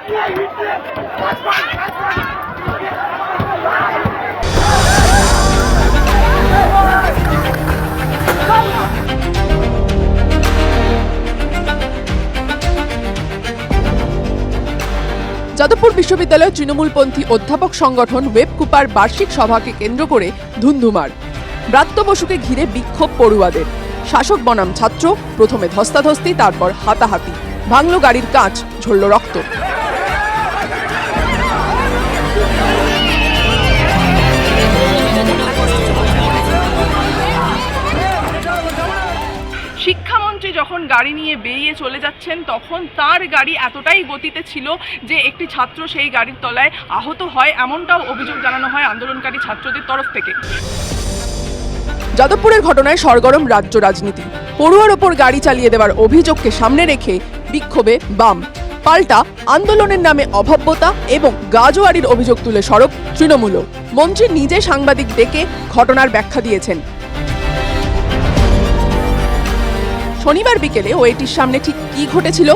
যাদবপুর বিশ্ববিদ্যালয়ের তৃণমূলপন্থী অধ্যাপক সংগঠন ওয়েব কুপার বার্ষিক সভাকে কেন্দ্র করে ধুন্ধুমার। ব্রাত্য বসুকে ঘিরে বিক্ষোভ পড়ুয়াদের। শাসক বনাম ছাত্র, প্রথমে ধস্তাধস্তি, তারপর হাতাহাতি। ভাঙল গাড়ির কাঁচ, ঝরল রক্ত। শিক্ষামন্ত্রী যখন গাড়ি নিয়ে বেরিয়ে চলে যাচ্ছেন তখন তার গাড়ি এতটাই গতিতে ছিল যে একটি ছাত্র সেই গাড়ির তলায় আহত হয়, এমনটাও অভিযোগ জানানো হয় আন্দোলনকারী ছাত্রদের তরফ থেকে। যাদবপুরের ঘটনায় সরগরম রাজ্য রাজনীতি। পড়ুয়ার ওপর গাড়ি চালিয়ে দেওয়ার অভিযোগকে সামনে রেখে বিক্ষোভে বাম। পাল্টা আন্দোলনের নামে অভব্যতা এবং গাজোয়ারির অভিযোগ তুলে সরব তৃণমূলও। মন্ত্রী নিজে সাংবাদিক ডেকে ঘটনার ব্যাখ্যা দিয়েছেন। শনিবার বিকেলে ওয়েটির সামনে ঠিক কি ঘটেছিল?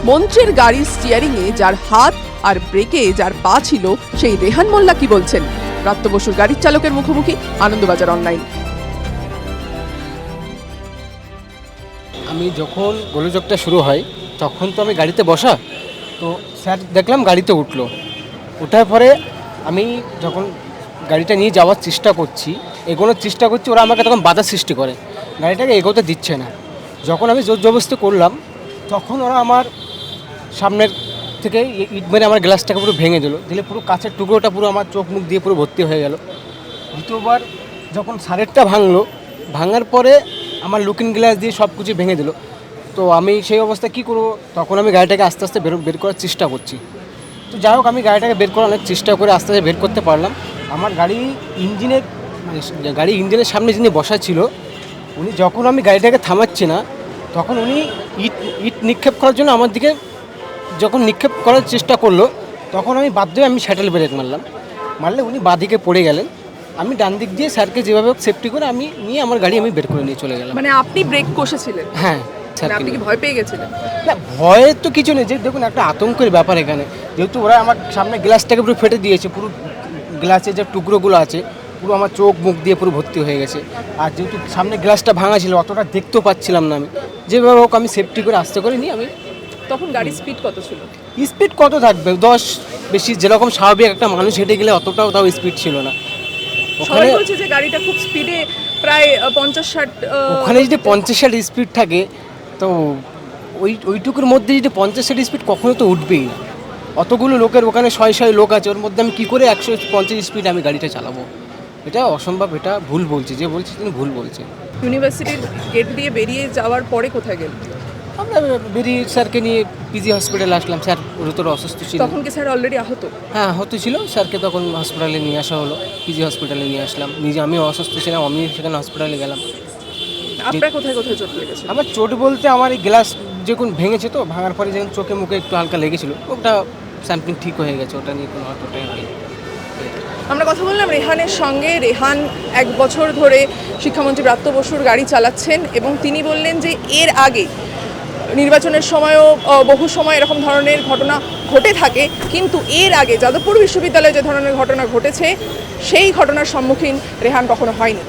মন্ত্রীর গাড়ির স্টিয়ারিংয়ে যার হাত আর ব্রেকে যার পা ছিল সেই রেহান মোল্লা কি বলছেন? ব্রাত্য বসুর গাড়ির চালকের মুখোমুখি আনন্দবাজার অনলাইন। আমি যখন গোলযোগটা শুরু হয় তখন তো আমি গাড়িতে বসা, তো স্যার দেখলাম গাড়িতে উঠলো। ওঠার পরে আমি যখন গাড়িটা নিয়ে যাওয়ার চেষ্টা করছি, এগোনোর চেষ্টা করছি, ওরা আমাকে তখন বাধা সৃষ্টি করে, গাড়িটাকে এগোতে দিচ্ছে না। যখন আমি জোর জবরদস্তি করলাম তখন ওরা আমার সামনের থেকে ইট মেরে আমার গ্লাসটাকে পুরো ভেঙে দিলে পুরো কাঁচের টুকরোটা পুরো আমার চোখ মুখ দিয়ে পুরো ভর্তি হয়ে গেল। দ্বিতীয়বার যখন সারেরটা ভাঙার পরে আমার লুকিং গ্লাস দিয়ে সব কিছু ভেঙে দিল। তো আমি সেই অবস্থায় কী করবো, তখন আমি গাড়িটাকে আস্তে আস্তে বের করার চেষ্টা করছি। তো যাই হোক, আমি গাড়িটাকে বের করার অনেক চেষ্টা করে আস্তে আস্তে বের করতে পারলাম। আমার গাড়ি ইঞ্জিনের সামনে যিনি বসা ছিল, উনি যখন আমি গাড়িটাকে থামাচ্ছি না তখন উনি ইট নিক্ষেপ করার জন্য আমার দিকে যখন নিক্ষেপ করার চেষ্টা করলো, তখন আমি বাধ্য হয়ে আমি শ্যাটেল ব্রেক মারলে উনি বাঁদিকে পড়ে গেলেন। আমি ডান দিক দিয়ে স্যারকে যেভাবে সেফটি করে আমি নিয়ে আমার গাড়ি বের করে নিয়ে চলে গেলাম। মানে আপনি ব্রেক কষেছিলেন? হ্যাঁ। আপনি কি ভয় পেয়ে গেছিলেন? না, ভয়ের তো কিছু নেই। যে দেখুন, একটা আতঙ্কের ব্যাপার এখানে, যেহেতু ওরা আমার সামনে গ্লাসটাকে পুরো ফেটে দিয়েছে, পুরো গ্লাসের যে টুকরোগুলো আছে পুরো আমার চোখ মুখ দিয়ে পুরো ভর্তি হয়ে গেছে। আর যেহেতু সামনে গ্লাসটা ভাঙা ছিল, অতটা দেখতেও পাচ্ছিলাম না। আমি যেভাবে হোক আমি সেফটি করে আস্তে করে নিই। আমি তখন গাড়ির স্পিড কত ছিল? স্পিড কত থাকবে, 10 বেশি, যেরকম স্বাভাবিক একটা মানুষ হেঁটে গেলে অতটাও তাও স্পিড ছিল না। ওখানে বলছে যে গাড়িটা খুব স্পিডে প্রায় 50-60, ওখানে যদি 50-60 স্পিড থাকে তো ওইটুকুর মধ্যে যদি 50-60 স্পিড কখনো তো উঠবেই না। অতগুলো লোকের ওখানে 100 লোক আছে, ওর মধ্যে আমি কী করে 150 স্পিড আমি গাড়িটা চালাবো? এটা অসম্ভব, এটা ভুল বলছে। যে বলছে তিনি ভুল বলছে। ইউনিভার্সিটির গেট দিয়ে বেরিয়ে যাওয়ার পরে কোথায় গেল? আমরা বেরিয়ে স্যারকে নিয়ে পিজি হসপিটালে আসলাম। স্যার গুরুতর অসুস্থ ছিল। তখন কি স্যার অলরেডি আহত? হ্যাঁ, আহত ছিল। স্যারকে তখন হসপিটালে নিয়ে আসা হলো, পিজি হসপিটালে নিয়ে আসলাম। নিজে আমিও অসুস্থ ছিলাম, আমি সেখানে হসপিটালে গেলাম। আপনার কোথায় কোথায় চোট লেগেছে? আমার চোট বলতে আমার এই গ্লাস যখন ভেঙেছে, তো ভাঙার পরে যখন চোখে মুখে একটু হালকা লেগেছিল, ওটা স্যাম্পলিং ঠিক হয়ে গেছে, ওটা নিয়ে কোনো অতটাই হয়। আমরা কথা বললাম রেহানের সঙ্গে। রেহান 1 বছর ধরে শিক্ষামন্ত্রী ব্রাত্য বসুর গাড়ি চালাচ্ছেন এবং তিনি বললেন যে এর আগে নির্বাচনের সময়ও বহু সময় এরকম ধরনের ঘটনা ঘটে থাকে, কিন্তু এর আগে যাদবপুর বিশ্ববিদ্যালয়ে যে ধরনের ঘটনা ঘটেছে সেই ঘটনার সম্মুখীন রেহান কখনো হয়নি।